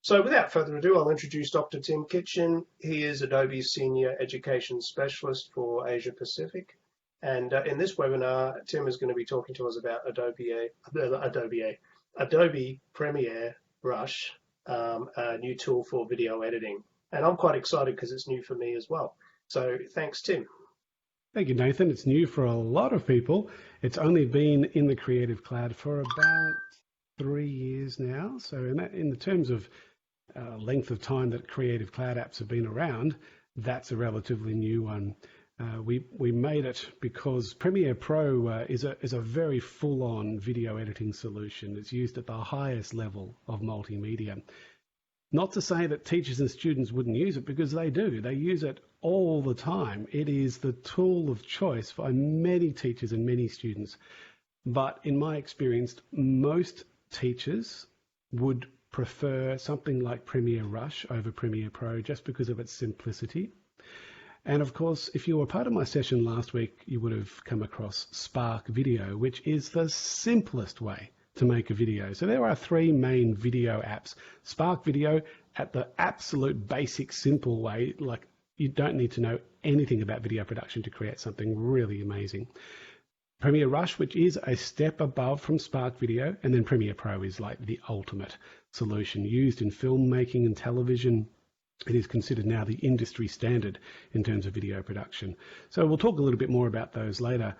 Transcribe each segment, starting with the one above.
So without further ado, I'll introduce Dr. Tim Kitchen. He is Adobe's Senior Education Specialist for Asia Pacific. And in this webinar, Tim is going to be talking to us about Adobe Premiere Rush, a new tool for video editing. And I'm quite excited because it's new for me as well. So thanks, Tim. Thank you, Nathan. It's new for a lot of people. It's only been in the Creative Cloud for about 3 years now. So in the terms of length of time that Creative Cloud apps have been around, that's a relatively new one. We made it because Premiere Pro is a very full-on video editing solution. It's used at the highest level of multimedia. Not to say that teachers and students wouldn't use it, because they do. They use it all the time. It is the tool of choice for many teachers and many students. But in my experience, most teachers would prefer something like Premiere Rush over Premiere Pro just because of its simplicity. And of course, if you were part of my session last week, you would have come across Spark Video, which is the simplest way to make a video. So there are three main video apps. Spark Video, at the absolute basic simple way, like you don't need to know anything about video production to create something really amazing. Premiere Rush, which is a step above from Spark Video, and then Premiere Pro is like the ultimate solution used in filmmaking and television. It is considered now the industry standard in terms of video production. So we'll talk a little bit more about those later.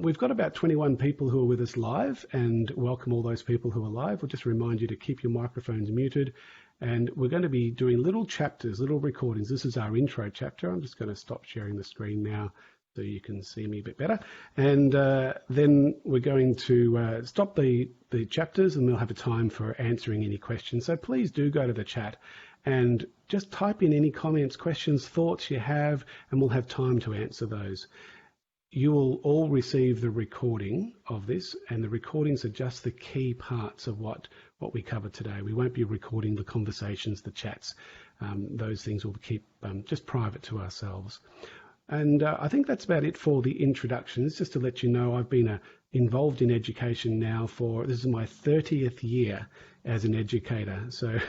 We've got about 21 people who are with us live, and welcome all those people who are live. We'll just remind you to keep your microphones muted. And we're going to be doing little chapters, little recordings. This is our intro chapter. I'm just going to stop sharing the screen now so you can see me a bit better. And then we're going to stop the chapters, and we'll have a time for answering any questions. So please do go to the chat and just type in any comments, questions, thoughts you have, and we'll have time to answer those. You will all receive the recording of this, and the recordings are just the key parts of what we cover today. We won't be recording the conversations, the chats. Those things we'll keep just private to ourselves. And I think that's about it for the introductions. Just to let you know, I've been involved in education now this is my 30th year as an educator. So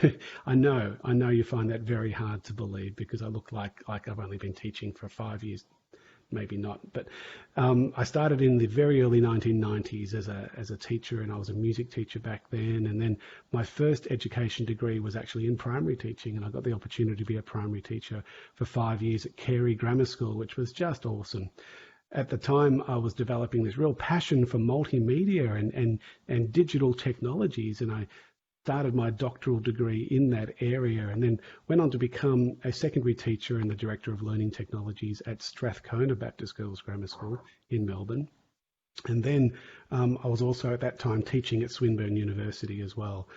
I know you find that very hard to believe, because I look like I've only been teaching for 5 years. Maybe not, but I started in the very early 1990s as a teacher, and I was a music teacher back then. And then my first education degree was actually in primary teaching, and I got the opportunity to be a primary teacher for 5 years at Carey Grammar School, which was just awesome. At the time, I was developing this real passion for multimedia and digital technologies, and I started my doctoral degree in that area, and then went on to become a secondary teacher and the Director of Learning Technologies at Strathcona Baptist Girls Grammar School in Melbourne. And then I was also at that time teaching at Swinburne University as well.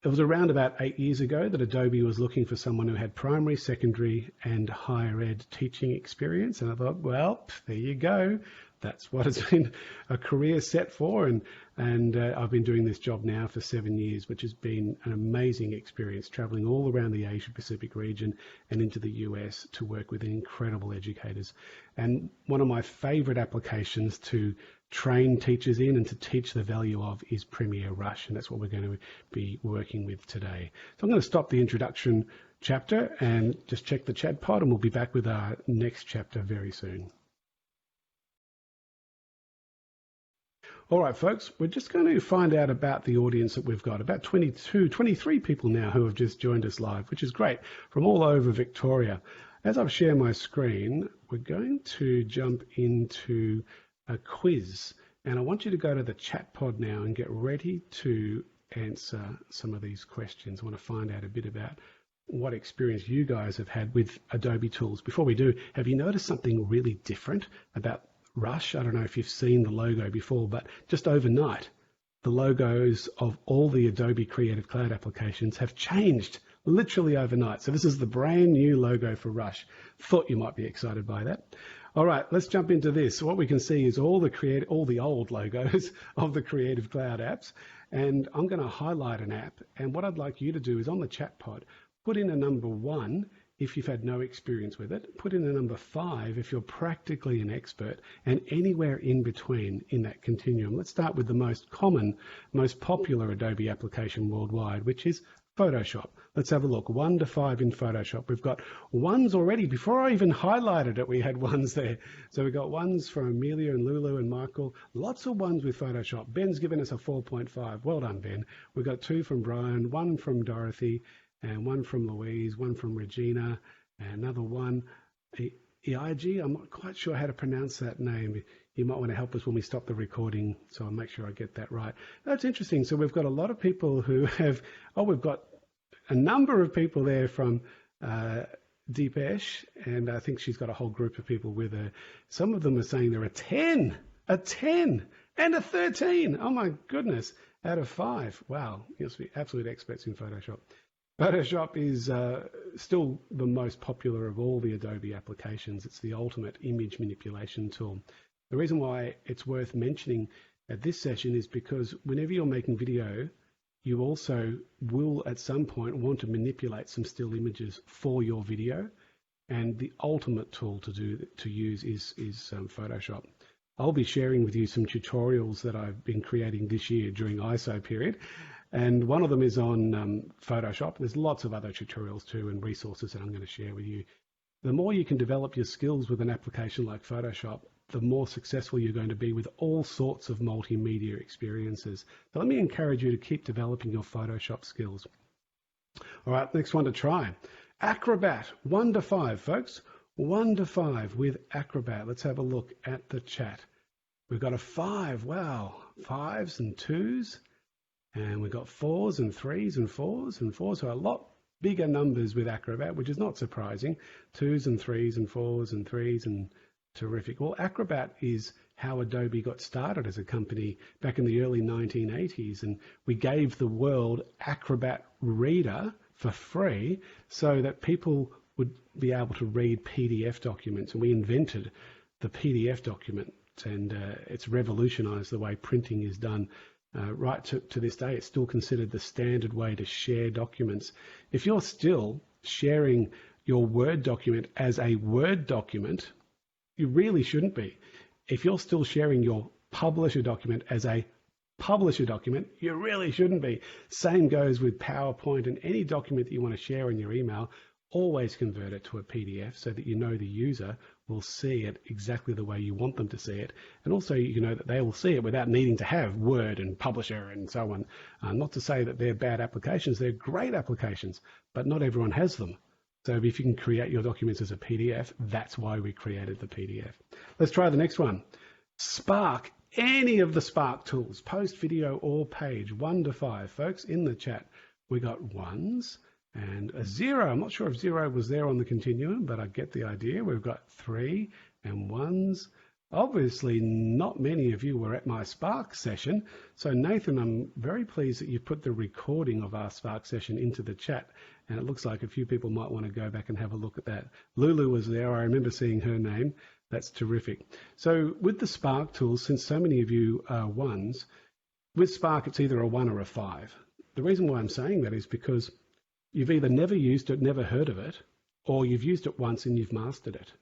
It was around about 8 years ago that Adobe was looking for someone who had primary, secondary and higher ed teaching experience. And I thought, well, there you go. That's what it's been a career set for. And I've been doing this job now for 7 years, which has been an amazing experience, traveling all around the Asia Pacific region and into the US to work with incredible educators. And one of my favorite applications to train teachers in and to teach the value of is Premiere Rush. And that's what we're going to be working with today. So I'm going to stop the introduction chapter and just check the chat pod, and we'll be back with our next chapter very soon. All right, folks, we're just going to find out about the audience that we've got. About 23 people now who have just joined us live, which is great, from all over Victoria. As I share my screen, we're going to jump into a quiz. And I want you to go to the chat pod now and get ready to answer some of these questions. I want to find out a bit about what experience you guys have had with Adobe tools. Before we do, have you noticed something really different about Rush? I don't know if you've seen the logo before, but just overnight, the logos of all the Adobe Creative Cloud applications have changed literally overnight. So this is the brand new logo for Rush. Thought you might be excited by that. All right, let's jump into this. What we can see is all the old logos of the Creative Cloud apps. And I'm going to highlight an app. And what I'd like you to do is on the chat pod, put in a number 1 if you've had no experience with it, put in a number 5 if you're practically an expert, and anywhere in between in that continuum. Let's start with the most common, most popular Adobe application worldwide, which is Photoshop. Let's have a look. 1 to 5 in Photoshop. We've got ones already. Before I even highlighted it, we had ones there. So we've got ones from Amelia and Lulu and Michael. Lots of ones with Photoshop. Ben's given us a 4.5. Well done, Ben. We've got 2 from Brian, 1 from Dorothy, and 1 from Louise, 1 from Regina, and another 1. EIG, I'm not quite sure how to pronounce that name. You might want to help us when we stop the recording, so I'll make sure I get that right. That's interesting. So we've got a lot of people who have, we've got a number of people there from Deepesh, and I think she's got a whole group of people with her. Some of them are saying there are 10, and a 13. Oh my goodness, out of 5. Wow, you must be absolute experts in Photoshop. Photoshop is still the most popular of all the Adobe applications. It's the ultimate image manipulation tool. The reason why it's worth mentioning at this session is because whenever you're making video, you also will at some point want to manipulate some still images for your video, and the ultimate tool to use is Photoshop. I'll be sharing with you some tutorials that I've been creating this year during ISO period, and one of them is on Photoshop. There's lots of other tutorials too and resources that I'm going to share with you. The more you can develop your skills with an application like Photoshop, the more successful you're going to be with all sorts of multimedia experiences. So let me encourage you to keep developing your Photoshop skills. All right, next one to try. Acrobat, 1 to 5, folks. 1 to 5 with Acrobat. Let's have a look at the chat. We've got a 5. Wow, 5s and 2s. And we've got 4s and 3s and 4s and 4s. So a lot bigger numbers with Acrobat, which is not surprising. 2s and 3s and 4s and 3s and terrific. Well, Acrobat is how Adobe got started as a company back in the early 1980s, and we gave the world Acrobat Reader for free so that people would be able to read PDF documents, and we invented the PDF document, and it's revolutionized the way printing is done. Right to this day, it's still considered the standard way to share documents. If you're still sharing your Word document as a Word document, you really shouldn't be. If you're still sharing your Publisher document as a Publisher document, you really shouldn't be. Same goes with PowerPoint, and any document that you want to share in your email, always convert it to a PDF so that you know the user will see it exactly the way you want them to see it. And also you know that they will see it without needing to have Word and Publisher and so on. Not to say that they're bad applications, they're great applications, but not everyone has them. So if you can create your documents as a PDF, that's why we created the PDF. Let's try the next one. Spark, any of the Spark tools, post, video, or page, 1 to 5. Folks, in the chat, we got 1s and a 0. I'm not sure if 0 was there on the continuum, but I get the idea. We've got 3 and 1s. Obviously, not many of you were at my Spark session. So Nathan, I'm very pleased that you put the recording of our Spark session into the chat. And it looks like a few people might want to go back and have a look at that. Lulu was there. I remember seeing her name. That's terrific. So with the Spark tools, since so many of you are 1s, with Spark, it's either a 1 or a 5. The reason why I'm saying that is because you've either never used it, never heard of it, or you've used it once and you've mastered it.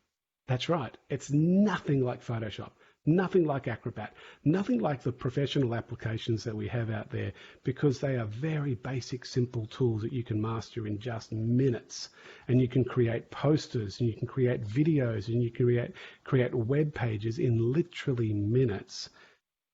That's right. It's nothing like Photoshop, nothing like Acrobat, nothing like the professional applications that we have out there, because they are very basic, simple tools that you can master in just minutes. And you can create posters, and you can create videos, and you can create web pages in literally minutes.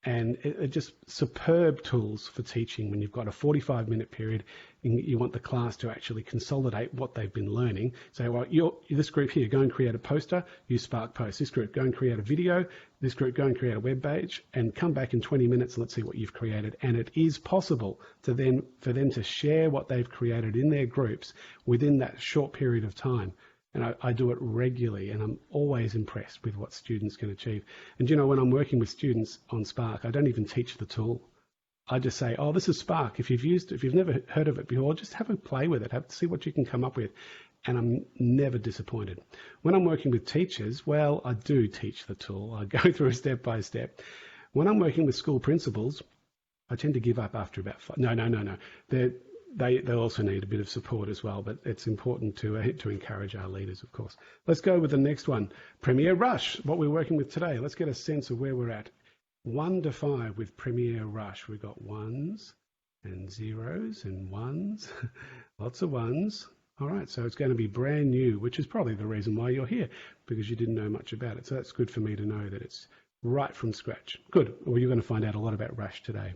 And it's just superb tools for teaching when you've got a 45-minute period and you want the class to actually consolidate what they've been learning. So, well, this group here, go and create a poster, use Spark Post. This group, go and create a video. This group, go and create a web page, and come back in 20 minutes and let's see what you've created. And it is possible for them to share what they've created in their groups within that short period of time. And I do it regularly, and I'm always impressed with what students can achieve. And you know, when I'm working with students on Spark, I don't even teach the tool. I just say, oh, this is Spark. If you've never heard of it before, just have a play with it, see what you can come up with. And I'm never disappointed. When I'm working with teachers, well, I do teach the tool. I go through step by step. When I'm working with school principals, I tend to give up after about 5. No. They also need a bit of support as well, but it's important to encourage our leaders, of course. Let's go with the next one. Premiere Rush, what we're working with today. Let's get a sense of where we're at. 1 to 5 with Premiere Rush. We've got 1s and zeros and ones, lots of ones. All right, so it's going to be brand new, which is probably the reason why you're here, because you didn't know much about it. So that's good for me to know that it's right from scratch. Good. Well, you're going to find out a lot about Rush today.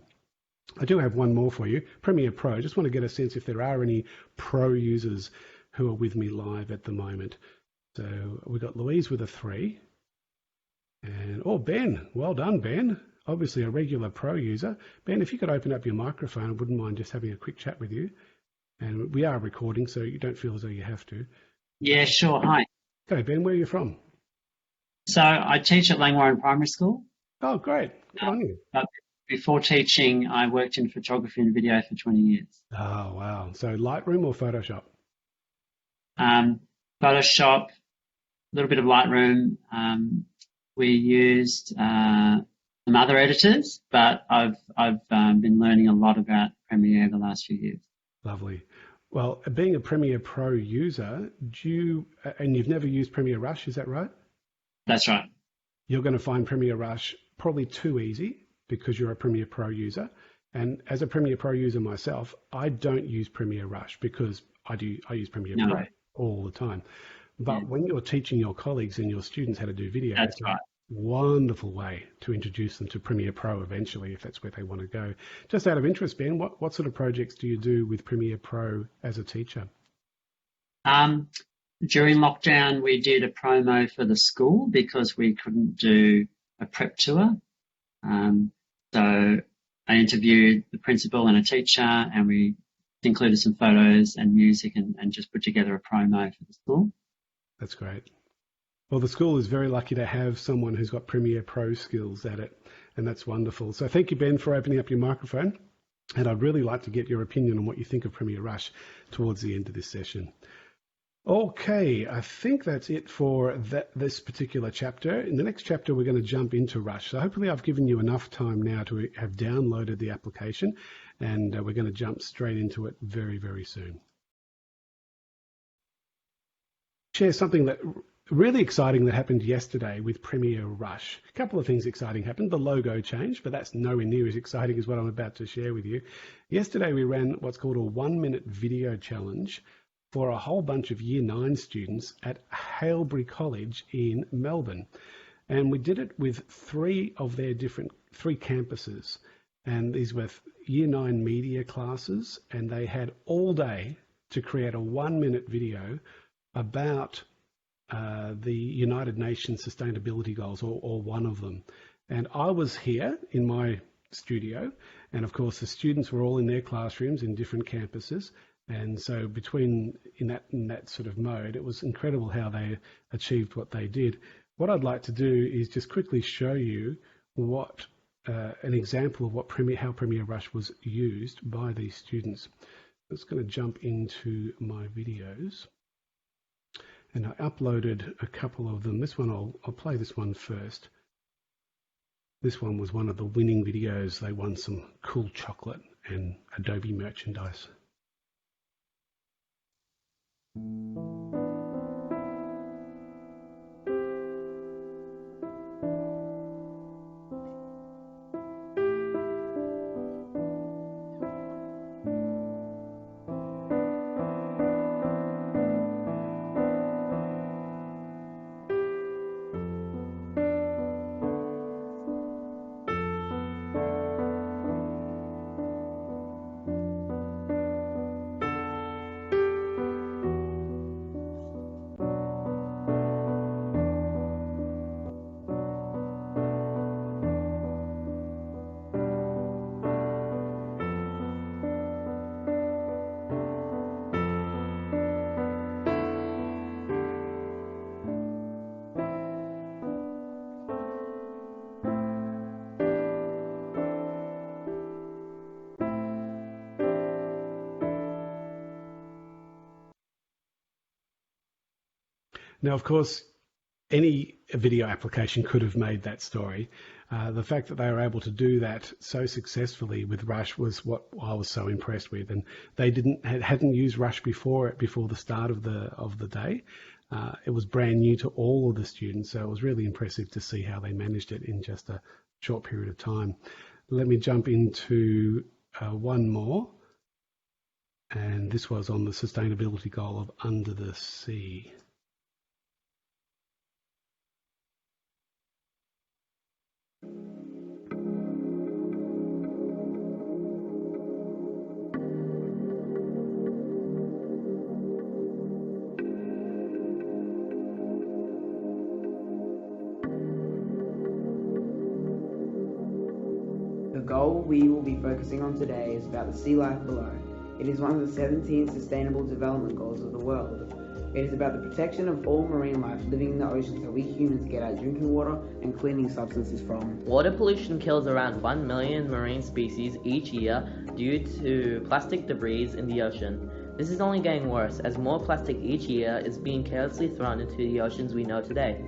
I do have one more for you, Premiere Pro. Just want to get a sense if there are any pro users who are with me live at the moment. So we've got Louise with a 3. And, oh, Ben, well done, Ben. Obviously a regular pro user. Ben, if you could open up your microphone, I wouldn't mind just having a quick chat with you. And we are recording, so you don't feel as though you have to. Yeah, sure. Hi. Okay, Ben, where are you from? So I teach at Langwarrin Primary School. Oh, great. Good on you. But before teaching, I worked in photography and video for 20 years. Oh, wow. So Lightroom or Photoshop? Photoshop, a little bit of Lightroom. We used some other editors, but I've been learning a lot about Premiere the last few years. Lovely. Well, being a Premiere Pro user, and you've never used Premiere Rush, is that right? That's right. You're going to find Premiere Rush probably too easy because you're a Premiere Pro user. And as a Premiere Pro user myself, I don't use Premiere Rush because I use Premiere Pro all the time. But when you're teaching your colleagues and your students how to do video, that's right. Wonderful way to introduce them to Premiere Pro eventually, if that's where they want to go. Just out of interest, Ben, what sort of projects do you do with Premiere Pro as a teacher? During lockdown, we did a promo for the school because we couldn't do a prep tour. So I interviewed the principal and a teacher, and we included some photos and music and just put together a promo for the school. That's great. Well, the school is very lucky to have someone who's got Premiere Pro skills at it, and that's wonderful. So thank you, Ben, for opening up your microphone. And I'd really like to get your opinion on what you think of Premiere Rush towards the end of this session. Okay, I think that's it for this particular chapter. In the next chapter, we're going to jump into Rush. So hopefully I've given you enough time now to have downloaded the application, and we're going to jump straight into it very, very soon. Share something that really exciting that happened yesterday with Premiere Rush. A couple of things exciting happened. The logo changed, but that's nowhere near as exciting as what I'm about to share with you. Yesterday, we ran what's called a 1-minute video challenge for a whole bunch of Year 9 students at Haileybury College in Melbourne. And we did it with 3 of their different 3 campuses. And these were Year 9 media classes, and they had all day to create a 1-minute video about the United Nations Sustainability Goals, or one of them. And I was here in my studio, and of course the students were all in their classrooms in different campuses. And so in that sort of mode, it was incredible how they achieved what they did. What I'd like to do is just quickly show you what an example of how Premiere Rush was used by these students. I'm just going to jump into my videos. And I uploaded a couple of them. This one, I'll play this one first. This one was one of the winning videos. They won some cool chocolate and Adobe merchandise. Now, of course, any video application could have made that story. The fact that they were able to do that so successfully with Rush was what I was so impressed with. And they hadn't used Rush before the start of the day. It was brand new to all of the students, so it was really impressive to see how they managed it in just a short period of time. Let me jump into one more, and this was on the sustainability goal of under the sea. The goal we will be focusing on today is about the sea life below. It is one of the 17 Sustainable Development Goals of the world. It is about the protection of all marine life living in the oceans that we humans get our drinking water and cleaning substances from. Water pollution kills around 1 million marine species each year due to plastic debris in the ocean. This is only getting worse as more plastic each year is being carelessly thrown into the oceans we know today.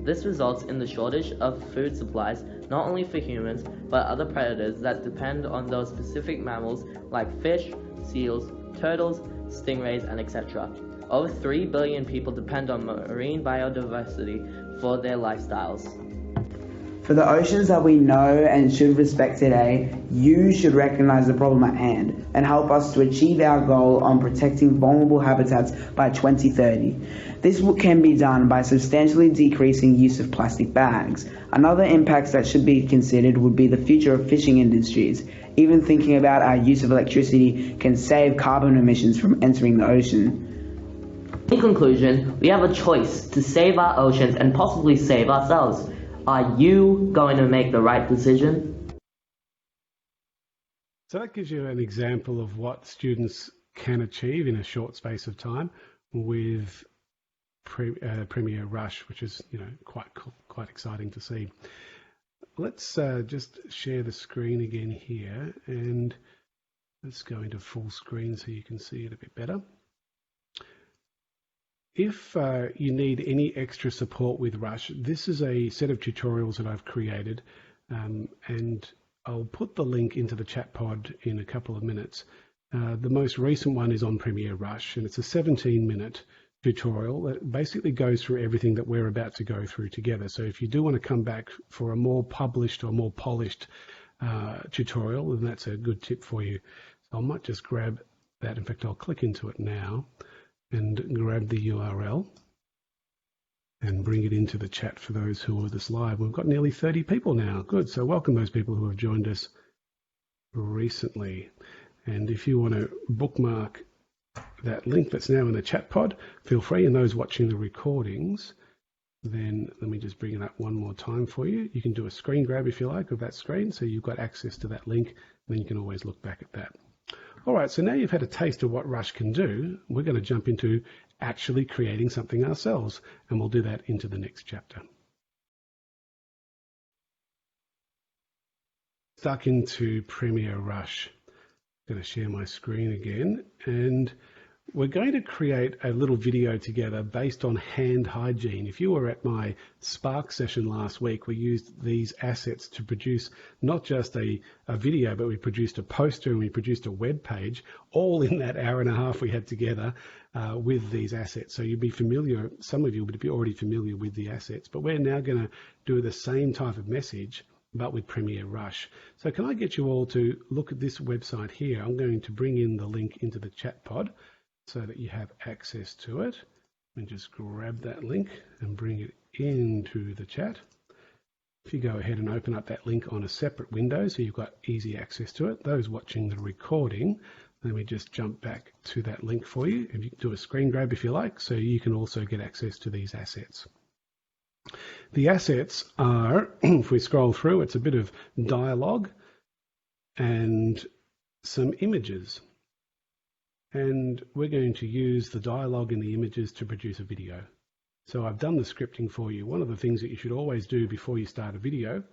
This results in the shortage of food supplies, not only for humans, but other predators that depend on those specific mammals like fish, seals, turtles, stingrays, and etc. Over 3 billion people depend on marine biodiversity for their lifestyles. For the oceans that we know and should respect today, you should recognize the problem at hand and help us to achieve our goal on protecting vulnerable habitats by 2030. This can be done by substantially decreasing use of plastic bags. Another impact that should be considered would be the future of fishing industries. Even thinking about our use of electricity can save carbon emissions from entering the ocean. In conclusion, we have a choice to save our oceans and possibly save ourselves. Are you going to make the right decision? So that gives you an example of what students can achieve in a short space of time with Premier Rush, which is quite cool, quite exciting to see. Let's just share the screen again here, and let's go into full screen so you can see it a bit better. If you need any extra support with Rush, this is a set of tutorials that I've created, and I'll put the link into the chat pod in a couple of minutes. The most recent one is on Premier Rush, and it's a 17-minute tutorial that basically goes through everything that we're about to go through together. So if you do want to come back for a more published or more polished tutorial, then that's a good tip for you. So I might just grab that. In fact, I'll click into it now and grab the URL and bring it into the chat for those who are with us live. We've got nearly 30 people now. Good. So welcome those people who have joined us recently. And if you want to bookmark that link that's now in the chat pod, feel free. And those watching the recordings, then let me just bring it up one more time for you. You can do a screen grab if you like of that screen, so you've got access to that link, and then you can always look back at that. All right, so now you've had a taste of what Rush can do, we're going to jump into actually creating something ourselves, and we'll do that into the next chapter. Stuck into Premier Rush. I'm going to share my screen again, and we're going to create a little video together based on hand hygiene. If you were at my Spark session last week, we used these assets to produce not just a video, but we produced a poster and we produced a web page, all in that hour and a half we had together with these assets. So you'd be familiar, some of you would be already familiar with the assets, but we're now going to do the same type of message, but with Premier Rush. So can I get you all to look at this website here? I'm going to bring in the link into the chat pod so that you have access to it. And just grab that link and bring it into the chat. If you go ahead and open up that link on a separate window so you've got easy access to it, those watching the recording, let me just jump back to that link for you. If you can do a screen grab if you like, so you can also get access to these assets. The assets are, if we scroll through, it's a bit of dialogue and some images. And we're going to use the dialogue and the images to produce a video. So I've done the scripting for you. One of the things that you should always do before you start a video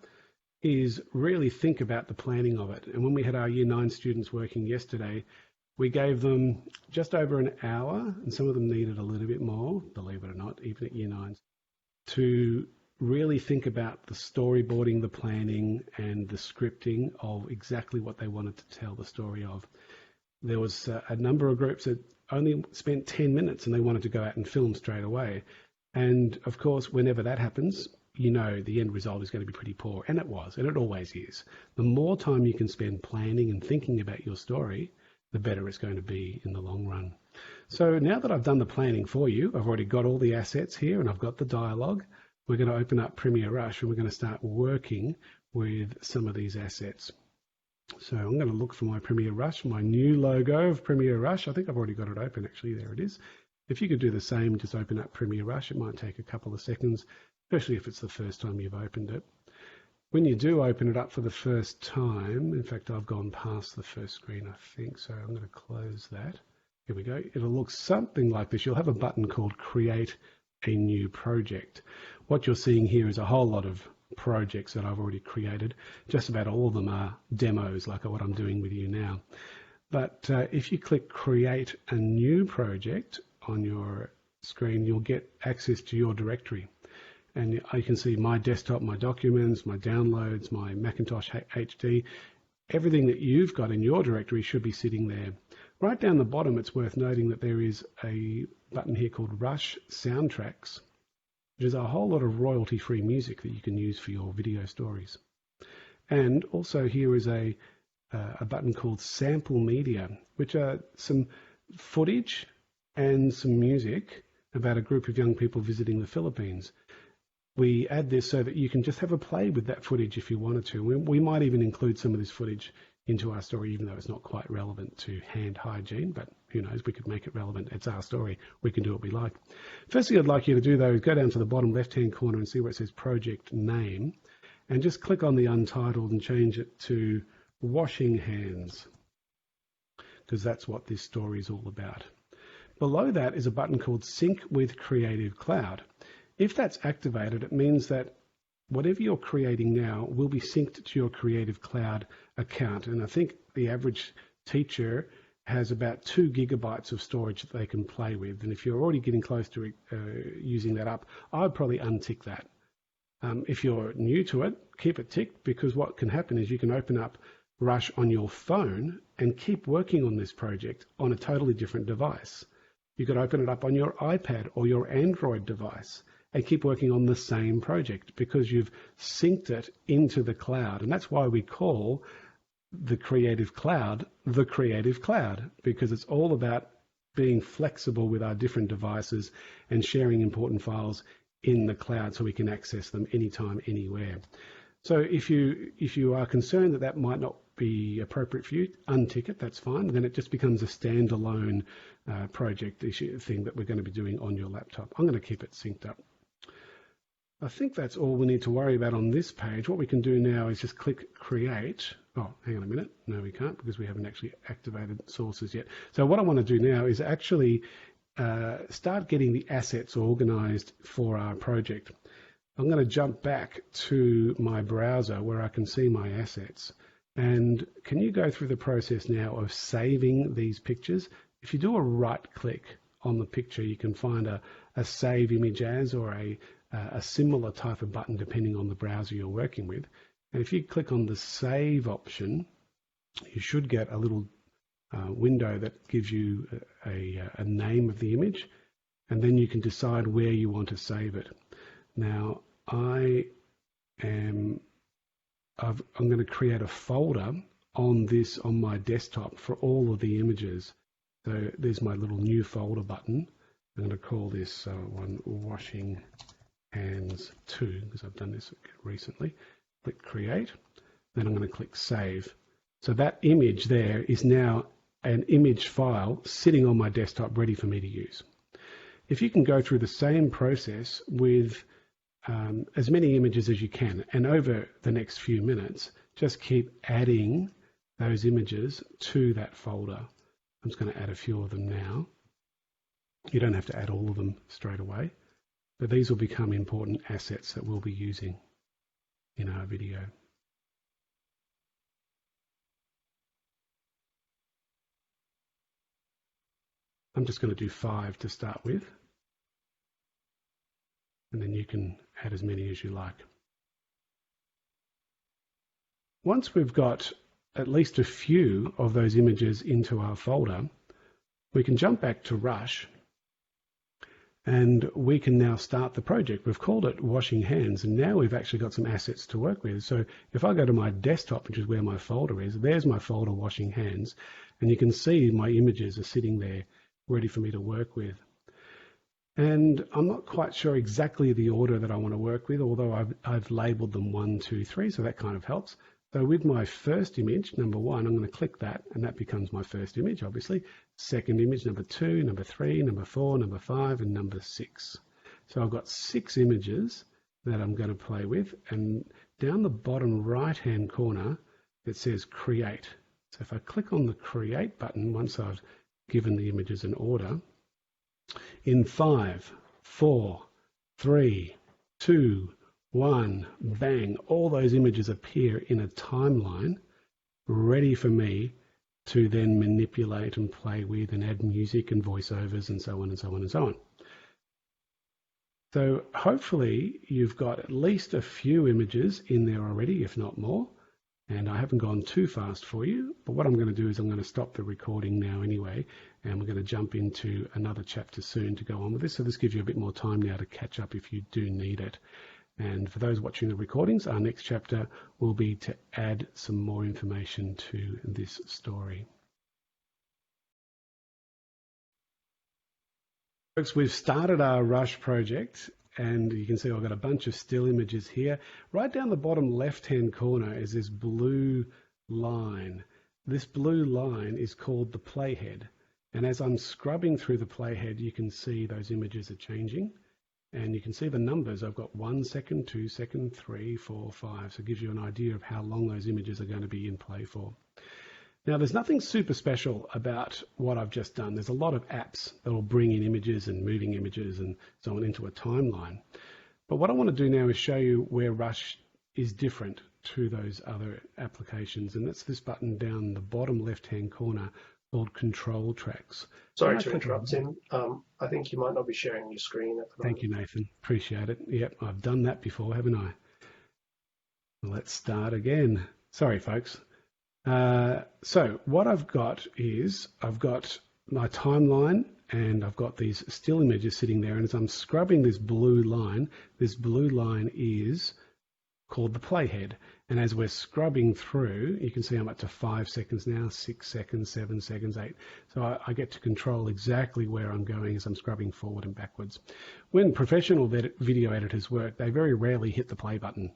is really think about the planning of it. And when we had our Year 9 students working yesterday, we gave them just over an hour, and some of them needed a little bit more, believe it or not, even at Year 9s, to really think about the storyboarding, the planning, and the scripting of exactly what they wanted to tell the story of. There was a number of groups that only spent 10 minutes and they wanted to go out and film straight away. And of course, whenever that happens, you know the end result is going to be pretty poor. And it was, and it always is. The more time you can spend planning and thinking about your story, the better it's going to be in the long run. So now that I've done the planning for you, I've already got all the assets here and I've got the dialogue. We're going to open up Premiere Rush and we're going to start working with some of these assets. So I'm going to look for my Premiere Rush, my new logo of Premiere Rush. I think I've already got it open, actually. There it is. If you could do the same, just open up Premiere Rush. It might take a couple of seconds, especially if it's the first time you've opened it. When you do open it up for the first time, in fact, I've gone past the first screen, I think, so I'm going to close that. Here we go. It'll look something like this. You'll have a button called Create a New Project. What you're seeing here is a whole lot of projects that I've already created. Just about all of them are demos, like what I'm doing with you now. But if you click Create a New Project on your screen, you'll get access to your directory. And you can see my desktop, my documents, my downloads, my Macintosh HD. Everything that you've got in your directory should be sitting there. Right down the bottom, it's worth noting that there is a button here called Rush Soundtracks, which is a whole lot of royalty-free music that you can use for your video stories. And also here is a button called Sample Media, which are some footage and some music about a group of young people visiting the Philippines. We add this so that you can just have a play with that footage if you wanted to. We might even include some of this footage into our story, even though it's not quite relevant to hand hygiene, but who knows, we could make it relevant. It's our story. We can do what we like. First thing I'd like you to do, though, is go down to the bottom left-hand corner and see where it says Project Name, and just click on the Untitled and change it to Washing Hands, because that's what this story is all about. Below that is a button called Sync with Creative Cloud. If that's activated, it means that whatever you're creating now will be synced to your Creative Cloud account. And I think the average teacher has about 2 gigabytes of storage that they can play with. And if you're already getting close to using that up, I'd probably untick that. If you're new to it, keep it ticked, because what can happen is you can open up Rush on your phone and keep working on this project on a totally different device. You could open it up on your iPad or your Android device and keep working on the same project because you've synced it into the cloud. And that's why we call the Creative Cloud, because it's all about being flexible with our different devices and sharing important files in the cloud so we can access them anytime, anywhere. So if you are concerned that that might not be appropriate for you, untick it, that's fine. And then it just becomes a standalone project thing that we're going to be doing on your laptop. I'm going to keep it synced up. I think that's all we need to worry about on this page. What we can do now is just click Create. Oh, hang on a minute. No, we can't, because we haven't actually activated sources yet. So what I want to do now is actually start getting the assets organized for our project. I'm going to jump back to my browser where I can see my assets. And can you go through the process now of saving these pictures? If you do a right click on the picture, you can find a Save Image As or a similar type of button depending on the browser you're working with. And if you click on the Save option, you should get a little window that gives you a name of the image, and then you can decide where you want to save it. Now, I'm going to create a folder on my desktop for all of the images. So there's my little new folder button. I'm going to call this one Washing Hands 2, because I've done this recently. Click Create, then I'm going to click Save. So that image there is now an image file sitting on my desktop ready for me to use. If you can go through the same process with as many images as you can, and over the next few minutes, just keep adding those images to that folder. I'm just going to add a few of them now. You don't have to add all of them straight away, but these will become important assets that we'll be using in our video. I'm just going to do 5 to start with, and then you can add as many as you like. Once we've got at least a few of those images into our folder, we can jump back to Rush, And we can now start the project. We've called it Washing Hands, and now we've actually got some assets to work with. So if I go to my desktop, which is where my folder is, there's my folder Washing Hands, and you can see my images are sitting there ready for me to work with. And I'm not quite sure exactly the order that I want to work with, although I've labeled them 1, 2, 3, so that kind of helps. So with my first image, number 1, I'm going to click that, and that becomes my first image, obviously. Second image, number 2, number 3, number 4, number 5, and number 6. So I've got 6 images that I'm going to play with, and down the bottom right-hand corner, it says Create. So if I click on the Create button, once I've given the images an order, in 5, 4, 3, 2, 1, bang, all those images appear in a timeline ready for me to then manipulate and play with and add music and voiceovers and so on and so on and so on. So hopefully you've got at least a few images in there already, if not more. And I haven't gone too fast for you, but what I'm going to do is I'm going to stop the recording now anyway, and we're going to jump into another chapter soon to go on with this. So this gives you a bit more time now to catch up if you do need it. And for those watching the recordings, our next chapter will be to add some more information to this story. Folks, we've started our Rush project, and you can see I've got a bunch of still images here. Right down the bottom left-hand corner is this blue line. This blue line is called the playhead. And as I'm scrubbing through the playhead, you can see those images are changing. And you can see the numbers. I've got 1 second, 2 seconds, 3, 4, 5. So it gives you an idea of how long those images are going to be in play for. Now, there's nothing super special about what I've just done. There's a lot of apps that will bring in images and moving images and so on into a timeline. But what I want to do now is show you where Rush is different to those other applications. And that's this button down the bottom left-hand corner called Control Tracks. Sorry to interrupt, Tim. I think you might not be sharing your screen at the moment. Thank you, Nathan. Appreciate it. Yep, I've done that before, haven't I? Let's start again. Sorry, folks. So what I've got is I've got my timeline and I've got these still images sitting there, and as I'm scrubbing this blue line is called the playhead. And as we're scrubbing through, you can see I'm up to 5 seconds now, 6 seconds, 7 seconds, 8. So I get to control exactly where I'm going as I'm scrubbing forward and backwards. When professional video editors work, they very rarely hit the play button.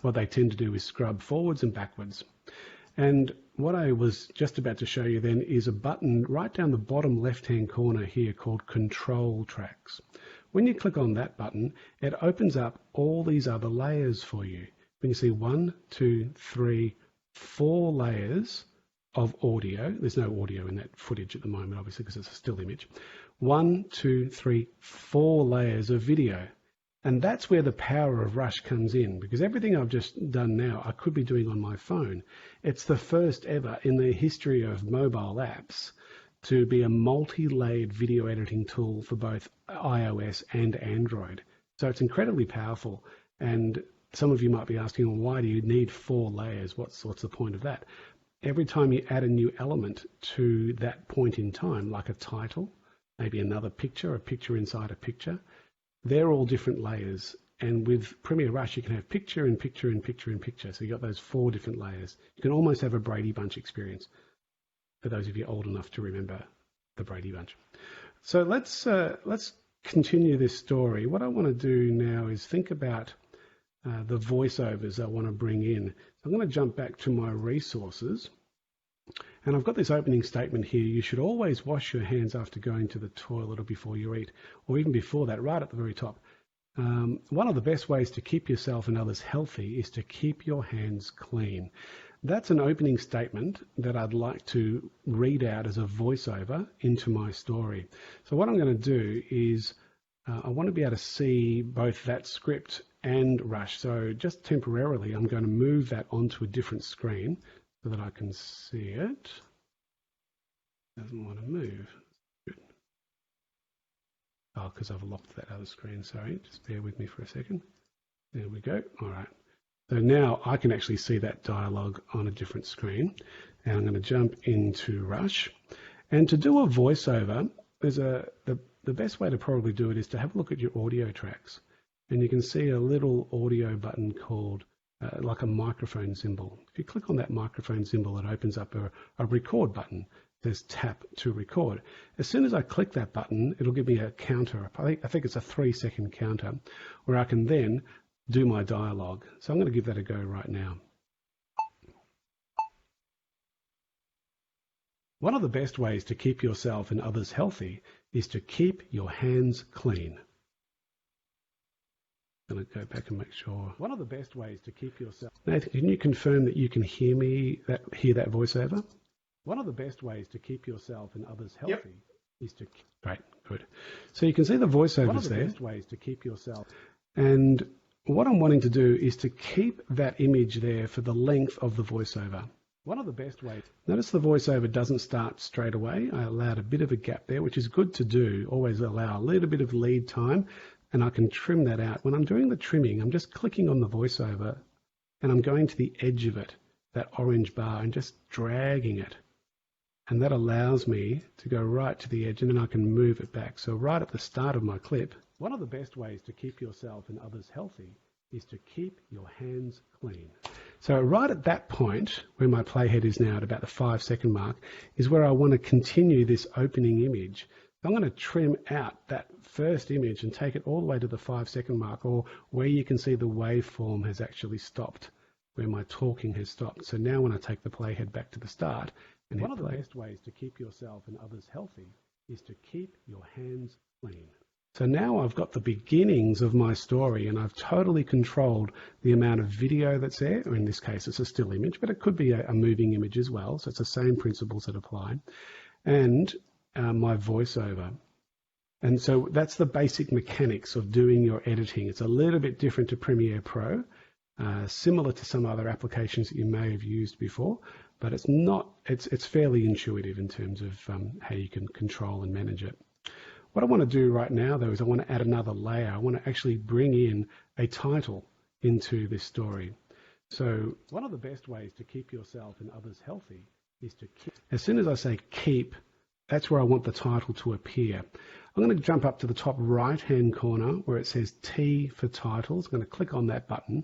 What they tend to do is scrub forwards and backwards. And what I was just about to show you then is a button right down the bottom left-hand corner here called Control Tracks. When you click on that button, it opens up all these other layers for you. You can see 1, 2, 3, 4 layers of audio. There's no audio in that footage at the moment, obviously, because it's a still image. 1, 2, 3, 4 layers of video. And that's where the power of Rush comes in, because everything I've just done now, I could be doing on my phone. It's the first ever in the history of mobile apps to be a multi-layered video editing tool for both iOS and Android. So it's incredibly powerful. And some of you might be asking, well, why do you need 4 layers? What's the point of that? Every time you add a new element to that point in time, like a title, maybe another picture, a picture inside a picture, they're all different layers. And with Premiere Rush, you can have picture and picture and picture and picture. So you've got those 4 different layers. You can almost have a Brady Bunch experience, for those of you old enough to remember the Brady Bunch. So let's continue this story. What I want to do now is think about the voiceovers I want to bring in. So I'm going to jump back to my resources. And I've got this opening statement here. You should always wash your hands after going to the toilet or before you eat, or even before that, right at the very top. One of the best ways to keep yourself and others healthy is to keep your hands clean. That's an opening statement that I'd like to read out as a voiceover into my story. So what I'm going to do is I want to be able to see both that script and Rush. So just temporarily, I'm going to move that onto a different screen so that I can see it. Doesn't want to move. Good. Oh, because I've locked that other screen. Sorry, just bear with me for a second. There we go. All right. So now I can actually see that dialogue on a different screen. And I'm going to jump into Rush. And to do a voiceover, the best way to probably do it is to have a look at your audio tracks, and you can see a little audio button called like a microphone symbol. If you click on that microphone symbol, it opens up a record button. There's tap to record. As soon as I click that button, it'll give me a counter. I think it's a 3-second counter, where I can then do my dialogue. So I'm going to give that a go right now. One of the best ways to keep yourself and others healthy is to keep your hands clean. I'm going to go back and make sure. One of the best ways to keep yourself... Nathan, can you confirm that you can hear hear that voiceover? One of the best ways to keep yourself and others healthy is to... Great, good. So you can see the voiceovers there. One of the best ways to keep yourself... And what I'm wanting to do is to keep that image there for the length of the voiceover. One of the best ways... Notice the voiceover doesn't start straight away. I allowed a bit of a gap there, which is good to do. Always allow a little bit of lead time, and I can trim that out. When I'm doing the trimming, I'm just clicking on the voiceover, and I'm going to the edge of it, that orange bar, and just dragging it. And that allows me to go right to the edge, and then I can move it back. So right at the start of my clip, one of the best ways to keep yourself and others healthy is to keep your hands clean. So right at that point, where my playhead is now at about the 5-second mark, is where I want to continue this opening image. I'm going to trim out that first image and take it all the way to the 5-second mark, or where you can see the waveform has actually stopped, where my talking has stopped. So now when I take the playhead back to the start and one of the best ways to keep yourself and others healthy is to keep your hands clean. So now I've got the beginnings of my story, and I've totally controlled the amount of video that's there, or in this case it's a still image, but it could be a moving image as well, so it's the same principles that apply, and my voiceover. And so that's the basic mechanics of doing your editing. It's a little bit different to Premiere Pro, similar to some other applications that you may have used before, but it's fairly intuitive in terms of how you can control and manage it. What I want to do right now, though, is I want to add another layer. I want to actually bring in a title into this story. So one of the best ways to keep yourself and others healthy is to keep. As soon as I say keep, that's where I want the title to appear. I'm going to jump up to the top right-hand corner where it says T for titles. I'm going to click on that button.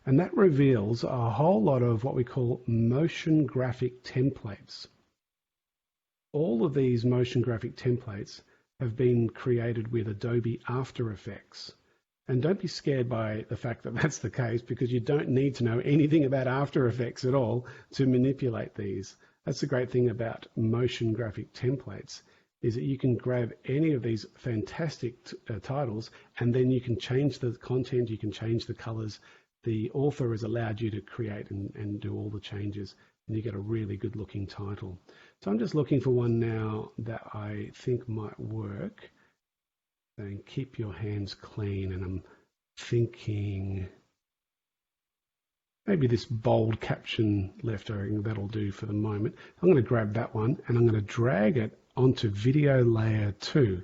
And that reveals a whole lot of what we call motion graphic templates. All of these motion graphic templates have been created with Adobe After Effects. And don't be scared by the fact that that's the case, because you don't need to know anything about After Effects at all to manipulate these. That's the great thing about motion graphic templates, is that you can grab any of these fantastic titles, and then you can change the content, you can change the colors. The author has allowed you to create and do all the changes, and you get a really good looking title. So I'm just looking for one now that I think might work. And keep your hands clean, and I'm thinking maybe this bold caption left, I think that'll do for the moment. I'm going to grab that one and I'm going to drag it onto video layer 2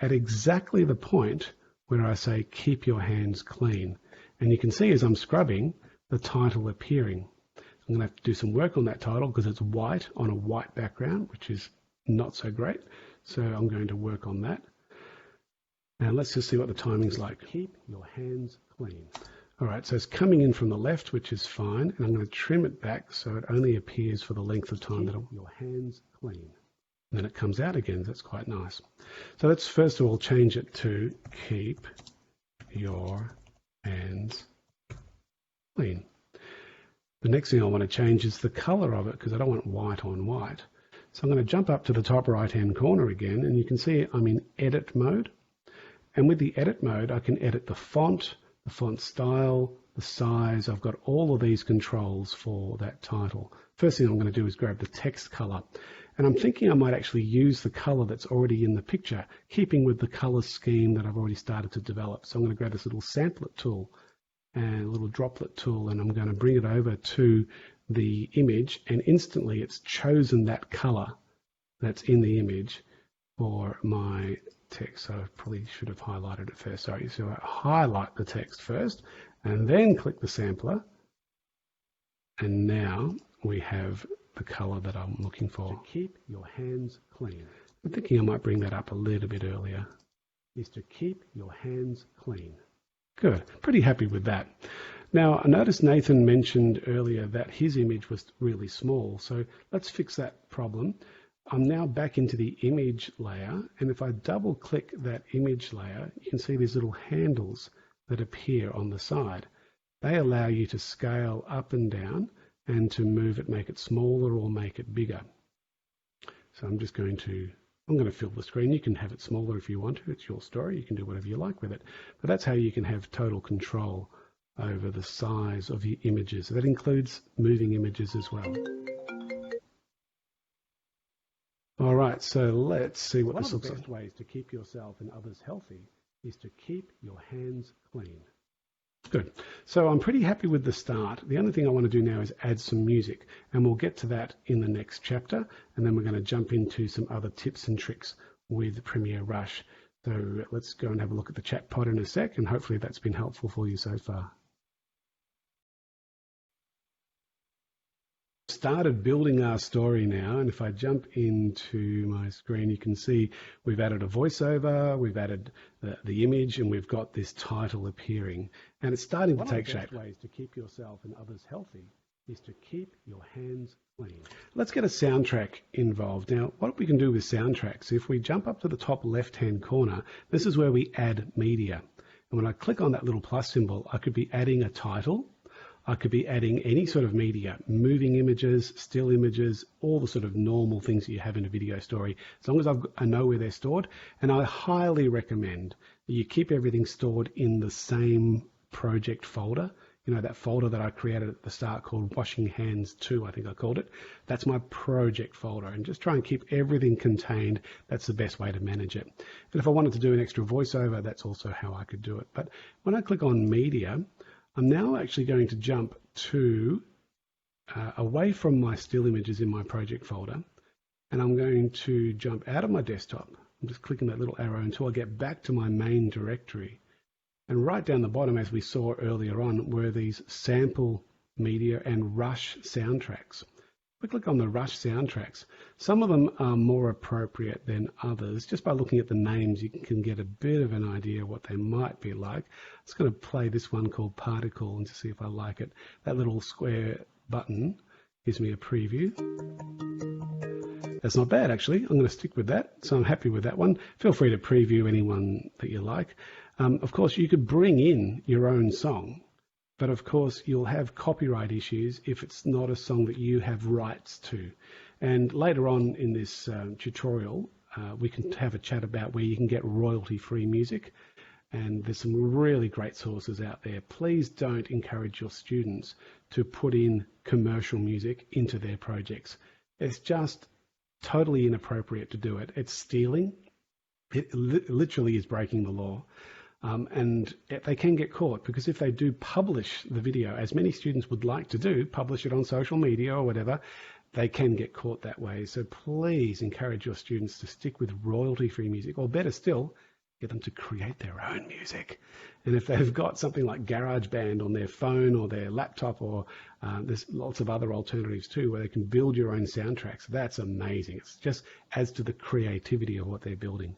at exactly the point where I say keep your hands clean. And you can see as I'm scrubbing the title appearing. I'm going to have to do some work on that title because it's white on a white background, which is not so great. So I'm going to work on that. Now let's just see what the timing's like. Keep your hands clean. All right, so it's coming in from the left, which is fine. And I'm going to trim it back so it only appears for the length of time that your hands clean. And then it comes out again. That's quite nice. So let's first of all change it to keep your hands clean. The next thing I want to change is the color of it because I don't want white on white. So I'm going to jump up to the top right-hand corner again, and you can see I'm in edit mode. And with the edit mode, I can edit the font style, the size. I've got all of these controls for that title. First thing I'm going to do is grab the text color. And I'm thinking I might actually use the color that's already in the picture, keeping with the color scheme that I've already started to develop. So I'm going to grab this little samplet tool and a little droplet tool, and I'm going to bring it over to the image, and instantly it's chosen that color that's in the image for my text. So I probably should have highlighted it first. Sorry. So I highlight the text first and then click the sampler. And now we have the color that I'm looking for. To keep your hands clean. I'm thinking I might bring that up a little bit earlier, is to keep your hands clean. Good, pretty happy with that. Now, I noticed Nathan mentioned earlier that his image was really small, so let's fix that problem. I'm now back into the image layer, and if I double click that image layer, you can see these little handles that appear on the side. They allow you to scale up and down and to move it, make it smaller or make it bigger. So I'm going to fill the screen. You can have it smaller if you want to. It's your story. You can do whatever you like with it. But that's how you can have total control over the size of your images. That includes moving images as well. All right, so let's see what this looks like. One of the best ways to keep yourself and others healthy is to keep your hands clean. Good. So I'm pretty happy with the start. The only thing I want to do now is add some music, and we'll get to that in the next chapter, and then we're going to jump into some other tips and tricks with Premiere Rush. So let's go and have a look at the chat pod in a sec, and hopefully that's been helpful for you so far. Started building our story now, and if I jump into my screen, you can see we've added a voiceover, we've added the image, and we've got this title appearing, and it's starting to take shape. One of the best ways to keep yourself and others healthy is to keep your hands clean. Let's get a soundtrack involved. Now, what we can do with soundtracks, if we jump up to the top left-hand corner, this is where we add media. And when I click on that little plus symbol, I could be adding a title, I could be adding any sort of media, moving images, still images, all the sort of normal things that you have in a video story, as long as I know where they're stored. And I highly recommend that you keep everything stored in the same project folder. You know, that folder that I created at the start called Washing Hands 2, I think I called it. That's my project folder, and just try and keep everything contained. That's the best way to manage it. And if I wanted to do an extra voiceover, that's also how I could do it. But when I click on media, I'm now actually going to jump to away from my still images in my project folder, and I'm going to jump out of my desktop. I'm just clicking that little arrow until I get back to my main directory. And right down the bottom, as we saw earlier on, were these sample media and Rush soundtracks. If we click on the Rush soundtracks, some of them are more appropriate than others. Just by looking at the names, you can get a bit of an idea what they might be like. I'm just going to play this one called Particle and to see if I like it. That little square button gives me a preview. That's not bad, actually. I'm going to stick with that, so I'm happy with that one. Feel free to preview anyone that you like. Of course, you could bring in your own song. But of course, you'll have copyright issues if it's not a song that you have rights to. And later on in this tutorial, we can have a chat about where you can get royalty-free music. And there's some really great sources out there. Please don't encourage your students to put in commercial music into their projects. It's just totally inappropriate to do it. It's stealing. It literally is breaking the law. And they can get caught, because if they do publish the video, as many students would like to do, publish it on social media or whatever, they can get caught that way. So please encourage your students to stick with royalty-free music, or better still, get them to create their own music. And if they've got something like GarageBand on their phone or their laptop, or there's lots of other alternatives too, where they can build your own soundtracks, that's amazing. It just adds to the creativity of what they're building.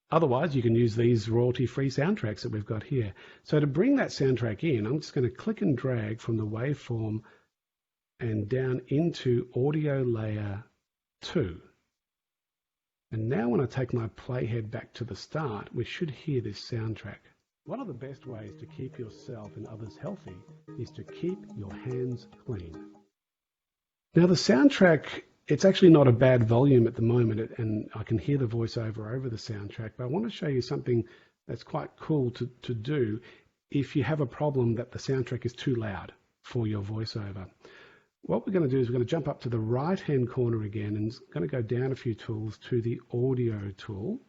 Otherwise, you can use these royalty-free soundtracks that we've got here. So to bring that soundtrack in, I'm just going to click and drag from the waveform and down into Audio Layer 2. And now when I take my playhead back to the start, we should hear this soundtrack. One of the best ways to keep yourself and others healthy is to keep your hands clean. Now the soundtrack, it's actually not a bad volume at the moment, and I can hear the voiceover over the soundtrack, but I want to show you something that's quite cool to do if you have a problem that the soundtrack is too loud for your voiceover. What we're going to do is we're going to jump up to the right-hand corner again, and going to go down a few tools to the Audio tool.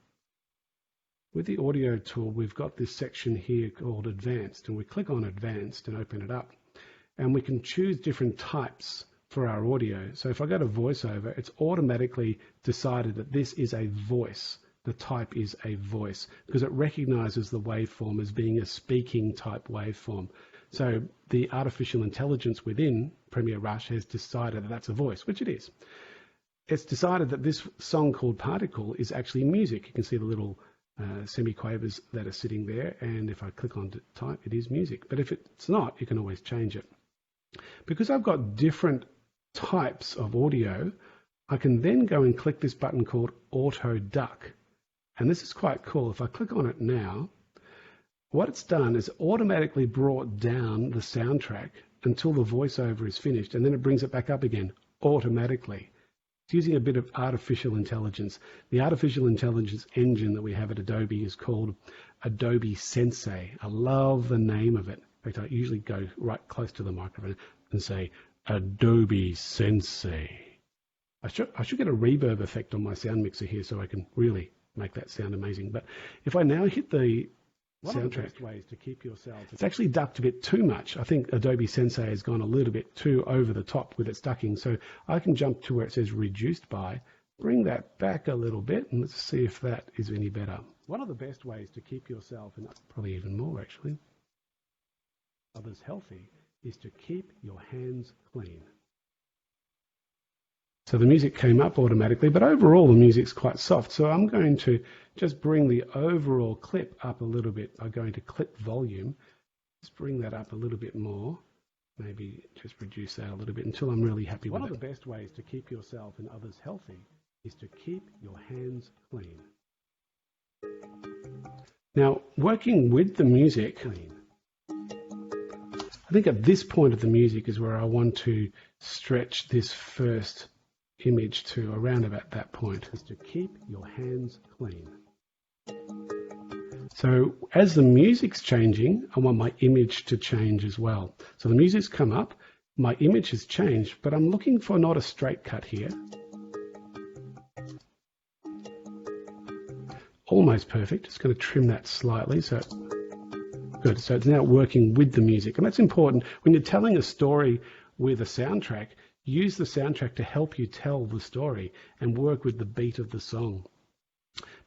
With the Audio tool, we've got this section here called Advanced, and we click on Advanced and open it up. And we can choose different types for our audio. So if I go to voiceover, it's automatically decided that this is a voice. The type is a voice, because it recognizes the waveform as being a speaking type waveform. So the artificial intelligence within Premiere Rush has decided that that's a voice, which it is. it's decided that this song called Particle is actually music. You can see the little semiquavers that are sitting there, and if I click on type, it is music. But if it's not, you can always change it. Because I've got different types of audio, I can then go and click this button called Auto Duck. And this is quite cool. If I click on it now, what it's done is automatically brought down the soundtrack until the voiceover is finished, and then it brings it back up again automatically. It's using a bit of artificial intelligence. The artificial intelligence engine that we have at Adobe is called Adobe Sensei. I love the name of it. In fact, I usually go right close to the microphone and say, Adobe Sensei. I should get a reverb effect on my sound mixer here so I can really make that sound amazing. But if I now hit the soundtrack, ways to keep yourself, it's actually ducked a bit too much. I think Adobe Sensei has gone a little bit too over the top with its ducking. So I can jump to where it says reduced by, bring that back a little bit, and let's see if that is any better. One of the best ways to keep yourself, and probably even more actually, others healthy, is to keep your hands clean. So the music came up automatically, but overall the music's quite soft. So I'm going to just bring the overall clip up a little bit. I'm going to clip volume, just bring that up a little bit more. Maybe just reduce that a little bit until I'm really happy with it. One of the best ways to keep yourself and others healthy is to keep your hands clean. Now, working with the music, I think at this point of the music is where I want to stretch this first image to around about that point, is to keep your hands clean. So as the music's changing, I want my image to change as well. So the music's come up, my image has changed, but I'm looking for not a straight cut here. Almost perfect. Just going to trim that slightly. So good. So it's now working with the music, and that's important when you're telling a story with a soundtrack. Use the soundtrack to help you tell the story and work with the beat of the song.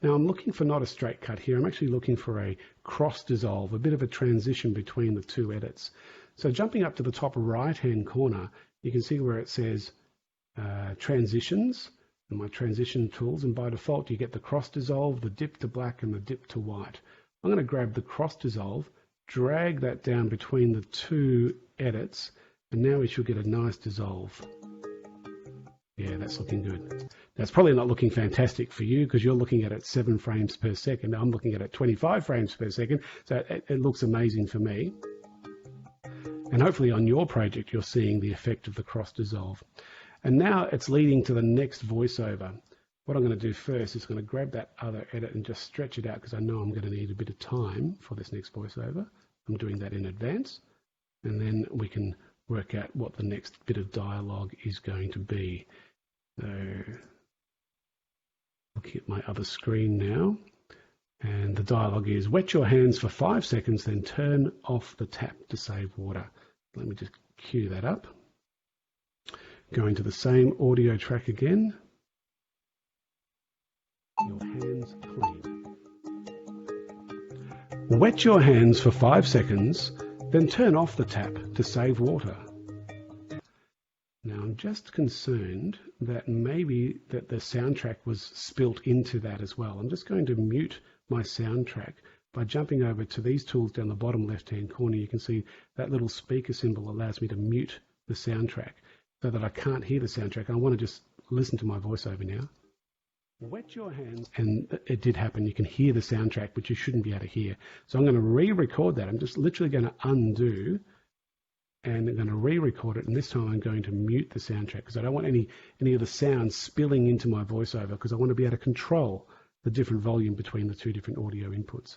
Now I'm looking for not a straight cut here. I'm actually looking for a cross dissolve, a bit of a transition between the two edits. So jumping up to the top right-hand corner, you can see where it says transitions and my transition tools. And by default, you get the cross dissolve, the dip to black, and the dip to white. I'm going to grab the cross dissolve, drag that down between the two edits, and now we should get a nice dissolve. Yeah, that's looking good. That's probably not looking fantastic for you because you're looking at it 7 frames per second. I'm looking at it 25 frames per second. So it looks amazing for me. And hopefully on your project, you're seeing the effect of the cross dissolve. And now it's leading to the next voiceover. What I'm going to do first is going to grab that other edit and just stretch it out because I know I'm going to need a bit of time for this next voiceover. I'm doing that in advance. And then we can work out what the next bit of dialogue is going to be. So, looking at my other screen now, and the dialogue is, wet your hands for 5 seconds, then turn off the tap to save water. Let me just cue that up. Going to the same audio track again. Your hands clean. Wet your hands for 5 seconds, then turn off the tap to save water. Now I'm just concerned that maybe that the soundtrack was spilt into that as well. I'm just going to mute my soundtrack by jumping over to these tools down the bottom left-hand corner. You can see that little speaker symbol allows me to mute the soundtrack so that I can't hear the soundtrack. I want to just listen to my voiceover now. Wet your hands, and it did happen. You can hear the soundtrack, but you shouldn't be able to hear. So I'm going to re-record that. I'm just literally going to undo, and I'm going to re-record it. And this time I'm going to mute the soundtrack because I don't want any of the sounds spilling into my voiceover because I want to be able to control the different volume between the two different audio inputs.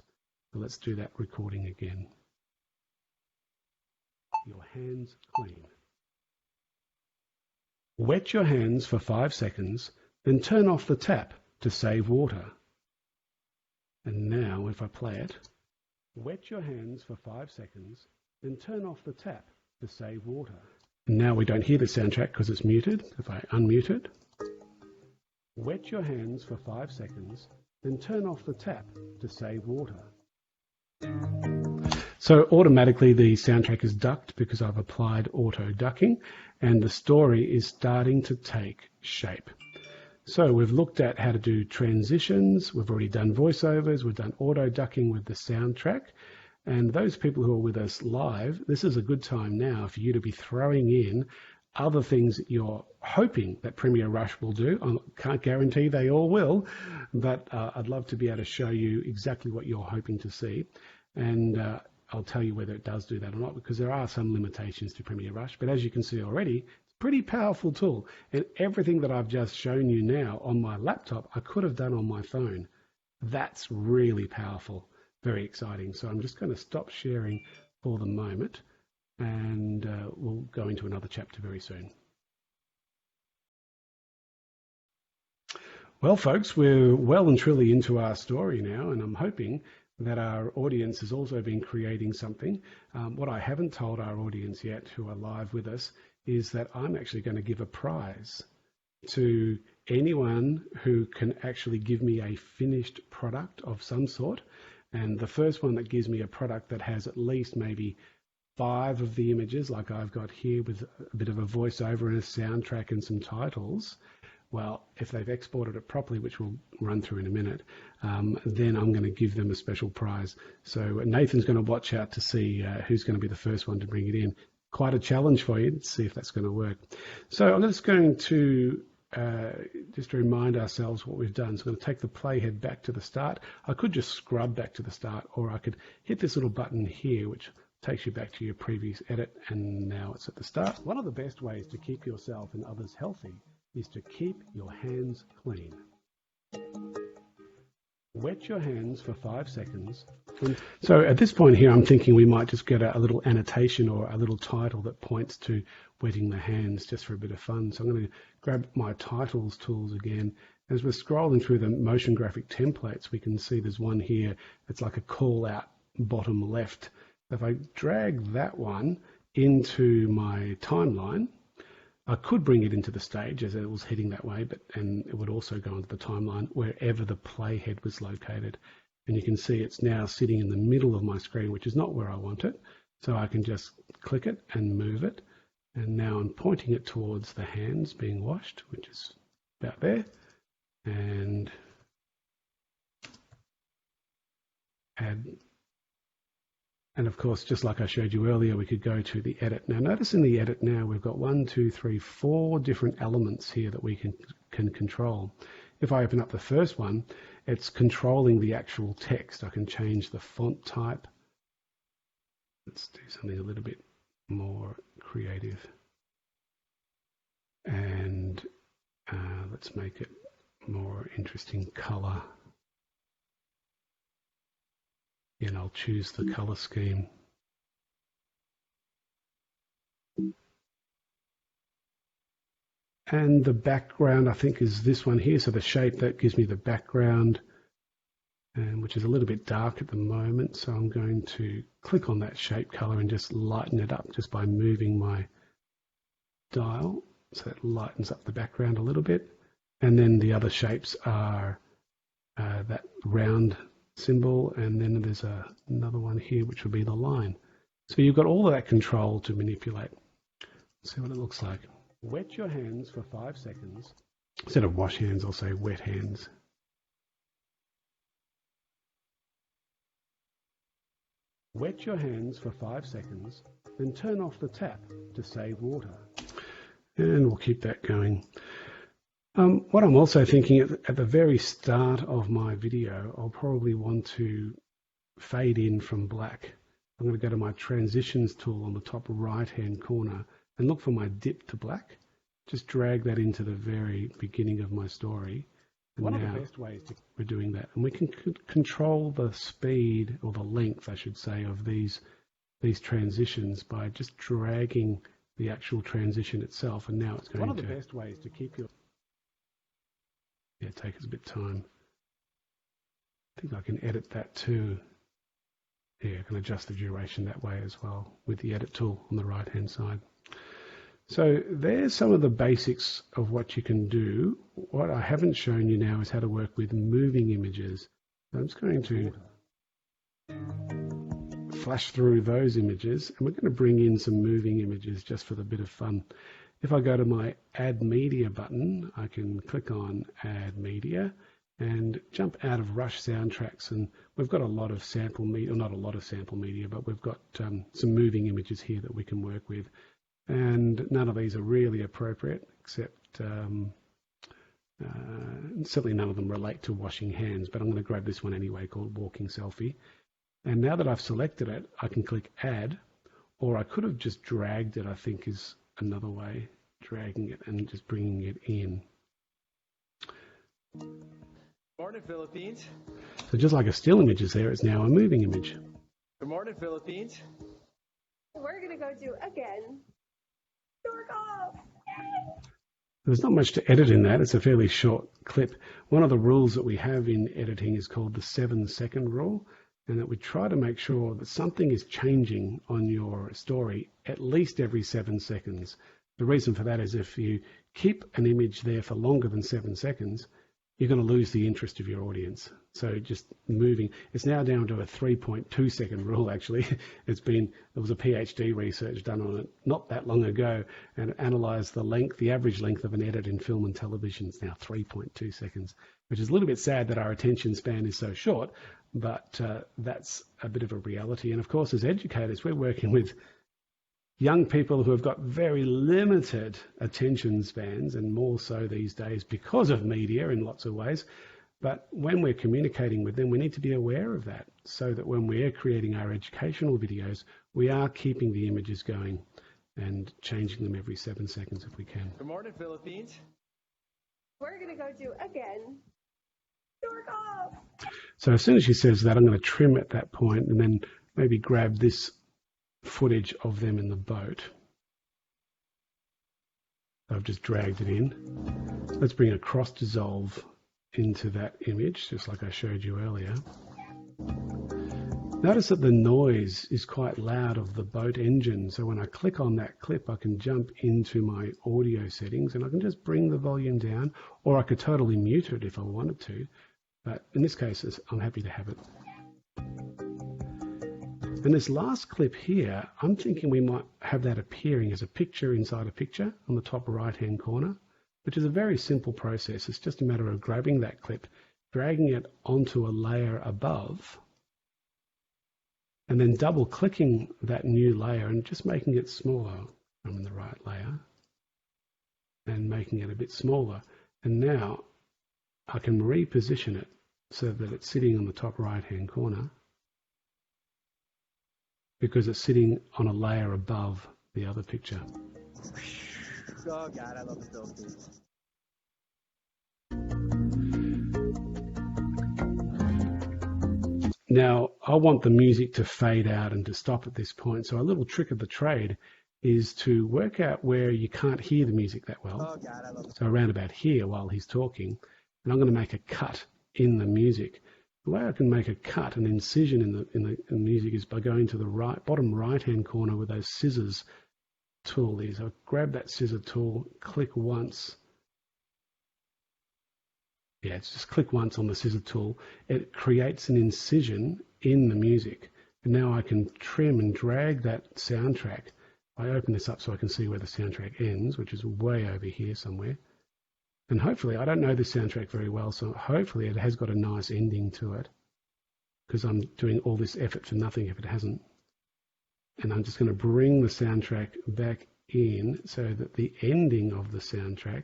So let's do that recording again. Your hands clean. Wet your hands for 5 seconds. Then turn off the tap to save water. And now, if I play it, wet your hands for 5 seconds, then turn off the tap to save water. And now we don't hear the soundtrack because it's muted. If I unmute it, wet your hands for 5 seconds, then turn off the tap to save water. So automatically the soundtrack is ducked because I've applied auto ducking, and the story is starting to take shape. So we've looked at how to do transitions, we've already done voiceovers, we've done auto ducking with the soundtrack, and those people who are with us live, this is a good time now for you to be throwing in other things that you're hoping that Premiere Rush will do. I can't guarantee they all will, but I'd love to be able to show you exactly what you're hoping to see, and I'll tell you whether it does do that or not, because there are some limitations to Premiere Rush, but as you can see already, pretty powerful tool, and everything that I've just shown you now on my laptop I could have done on my phone. That's really powerful, very exciting. So I'm just going to stop sharing for the moment, and we'll go into another chapter very soon. Well folks, we're well and truly into our story now, and I'm hoping that our audience has also been creating something. What I haven't told our audience yet who are live with us is that I'm actually going to give a prize to anyone who can actually give me a finished product of some sort. And the first one that gives me a product that has at least maybe 5 of the images, like I've got here with a bit of a voiceover and a soundtrack and some titles, well, if they've exported it properly, which we'll run through in a minute, then I'm going to give them a special prize. So Nathan's going to watch out to see who's going to be the first one to bring it in. Quite a challenge for you to see if that's going to work. So I'm just going to remind ourselves what we've done. So I'm going to take the playhead back to the start. I could just scrub back to the start, or I could hit this little button here, which takes you back to your previous edit, and now it's at the start. One of the best ways to keep yourself and others healthy is to keep your hands clean. Wet your hands for 5 seconds. So at this point here, I'm thinking we might just get a little annotation or a little title that points to wetting the hands just for a bit of fun. So I'm going to grab my titles tools again. As we're scrolling through the motion graphic templates, we can see there's one here. It's like a call out bottom left. If I drag that one into my timeline, I could bring it into the stage as it was heading that way, and it would also go into the timeline wherever the playhead was located. And you can see it's now sitting in the middle of my screen, which is not where I want it. So I can just click it and move it. And now I'm pointing it towards the hands being washed, which is about there. And add. And of course, just like I showed you earlier, we could go to the edit. Now notice in the edit now, we've got 4 different elements here that we can control. If I open up the first one, it's controlling the actual text. I can change the font type. Let's do something a little bit more creative. And let's make it more interesting color. And I'll choose the color scheme. And the background, I think, is this one here. So the shape, that gives me the background, and which is a little bit dark at the moment. So I'm going to click on that shape color and just lighten it up just by moving my dial. So that lightens up the background a little bit. And then the other shapes are that round symbol, and then there's another one here which would be the line. So you've got all of that control to manipulate. Let's see what it looks like. Wet your hands for 5 seconds. Instead of wash hands, I'll say wet hands. Wet your hands for 5 seconds, then turn off the tap to save water. And we'll keep that going. What I'm also thinking at the very start of my video, I'll probably want to fade in from black. I'm going to go to my transitions tool on the top right-hand corner and look for my dip to black. Just drag that into the very beginning of my story. And one of the best ways we're doing that, and we can control the speed, or the length, I should say, of these transitions by just dragging the actual transition itself. And now it's going to. One of the best ways to keep your take us a bit of time. I think I can edit that too. Yeah, I can adjust the duration that way as well with the edit tool on the right hand side. So there's some of the basics of what you can do. What I haven't shown you now is how to work with moving images. So I'm just going to flash through those images, and we're going to bring in some moving images just for the bit of fun. If I go to my Add Media button, I can click on Add Media and jump out of Rush Soundtracks, and we've got a lot of sample media, or not a lot of sample media, but we've got some moving images here that we can work with, and none of these are really appropriate, except certainly none of them relate to washing hands, but I'm going to grab this one anyway, called Walking Selfie. And now that I've selected it, I can click Add, or I could have just dragged it, I think is another way, dragging it and just bringing it in. Morning, Philippines. So just like a still image is there, it's now a moving image. Good morning, Philippines. We're going to go do again. Dork off. There's not much to edit in that. It's a fairly short clip. One of the rules that we have in editing is called the 7-second rule, and that we try to make sure that something is changing on your story at least every 7 seconds. The reason for that is if you keep an image there for longer than 7 seconds, you're going to lose the interest of your audience. So just moving, it's now down to a 3.2 second rule actually. There was a PhD research done on it not that long ago, and it analysed the average length of an edit in film and television is now 3.2 seconds, which is a little bit sad that our attention span is so short, but that's a bit of a reality. And of course, as educators, we're working with young people who have got very limited attention spans, and more so these days because of media in lots of ways. But when we're communicating with them, we need to be aware of that, so that when we're creating our educational videos, we are keeping the images going and changing them every 7 seconds if we can. Good morning, Philippines. We're going to go do again. Dork off. So as soon as she says that, I'm going to trim at that point and then maybe grab this footage of them in the boat. I've just dragged it in. Let's bring a cross dissolve into that image, just like I showed you earlier. Notice that the noise is quite loud of the boat engine, so when I click on that clip, I can jump into my audio settings and I can just bring the volume down, or I could totally mute it if I wanted to, but in this case, I'm happy to have it. And this last clip here, I'm thinking we might have that appearing as a picture inside a picture on the top right-hand corner, which is a very simple process. It's just a matter of grabbing that clip, dragging it onto a layer above, and then double-clicking that new layer and just making it smaller. I'm in the right layer, and making it a bit smaller. And now I can reposition it so that it's sitting on the top right-hand corner, because it's sitting on a layer above the other picture. Oh God, I love the Philippines. Now, I want the music to fade out and to stop at this point. So a little trick of the trade is to work out where you can't hear the music that well. Oh God, I love the So around about here while he's talking, and I'm going to make a cut in the music. The way I can make a cut, an incision in the music, is by going to the bottom right-hand corner where those scissors tool is. I'll grab that scissor tool, click once. Yeah, it's just click once on the scissor tool. It creates an incision in the music. And now I can trim and drag that soundtrack. I open this up so I can see where the soundtrack ends, which is way over here somewhere. And hopefully, I don't know the soundtrack very well, so hopefully it has got a nice ending to it, because I'm doing all this effort for nothing if it hasn't. And I'm just going to bring the soundtrack back in so that the ending of the soundtrack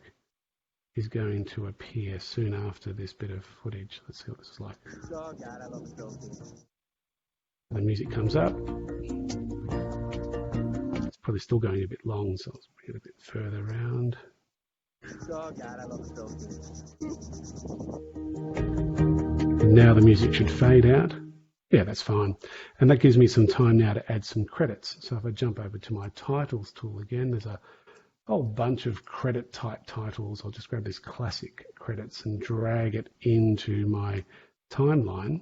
is going to appear soon after this bit of footage. Let's see what this is like. Oh God, I love the Philippines. The music comes up. It's probably still going a bit long, so let's bring it a bit further around. Oh God, I love the Philippines. And now the music should fade out. Yeah, that's fine. And that gives me some time now to add some credits. So if I jump over to my titles tool again, there's a whole bunch of credit type titles. I'll just grab this classic credits and drag it into my timeline.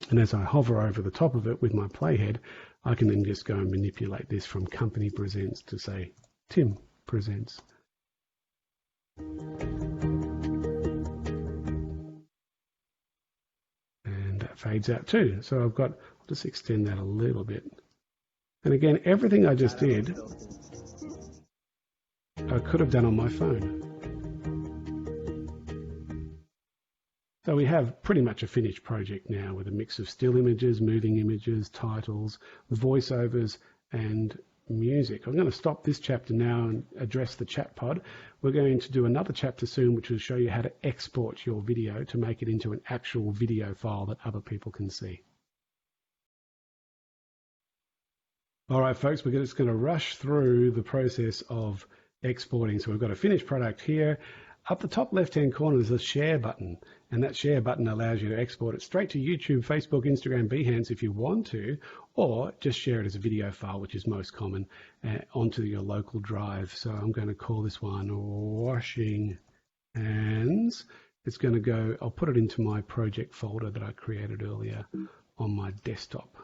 And as I hover over the top of it with my playhead, I can then just go and manipulate this from Company Presents to say Tim Presents. And that fades out too. So I'll just extend that a little bit. And again, everything I just did, I could have done on my phone. So we have pretty much a finished project now with a mix of still images, moving images, titles, voiceovers, and music. I'm going to stop this chapter now and address the chat pod. We're going to do another chapter soon which will show you how to export your video to make it into an actual video file that other people can see. All right, folks, we're just going to rush through the process of exporting. So we've got a finished product here. Up the top left-hand corner, there's a share button, and that share button allows you to export it straight to YouTube, Facebook, Instagram, Behance if you want to, or just share it as a video file, which is most common, onto your local drive. So I'm going to call this one Washing Hands. It's going to go, I'll put it into my project folder that I created earlier on my desktop.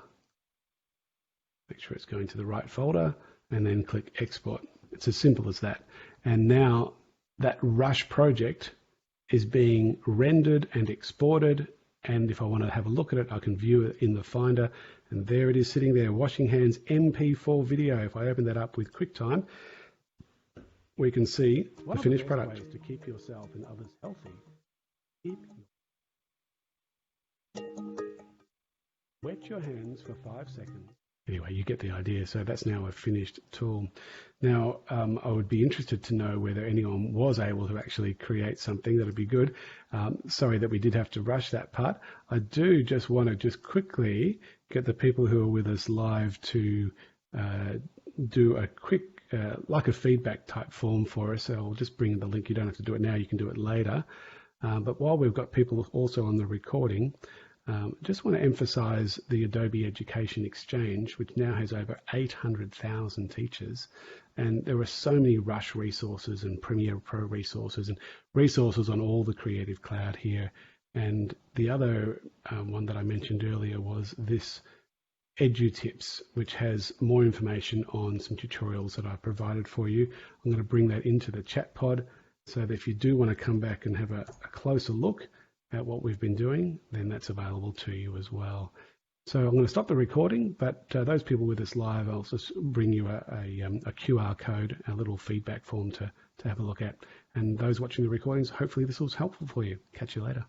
Make sure it's going to the right folder, and then click Export. It's as simple as that. And now that Rush project is being rendered and exported, and if I want to have a look at it, I can view it in the Finder, and there it is sitting there, Washing Hands MP4 video. If I open that up with QuickTime, we can see the finished product. Ways to keep yourself and others healthy. Wet your hands for 5 seconds. Anyway, you get the idea. So that's now a finished tool. Now, I would be interested to know whether anyone was able to actually create something. That would be good. Sorry that we did have to rush that part. I do just want to just quickly get the people who are with us live to do a quick, like a feedback type form for us. So I'll just bring in the link. You don't have to do it now. You can do it later. But while we've got people also on the recording, just want to emphasize the Adobe Education Exchange, which now has over 800,000 teachers. And there are so many Rush resources and Premiere Pro resources and resources on all the Creative Cloud here. And the other one that I mentioned earlier was this EduTips, which has more information on some tutorials that I've provided for you. I'm going to bring that into the chat pod so that if you do want to come back and have a closer look at what we've been doing, then that's available to you as well. So I'm going to stop the recording, but those people with us live, I'll just bring you a QR code, a little feedback form to have a look at. And those watching the recordings, hopefully this was helpful for you. Catch you later.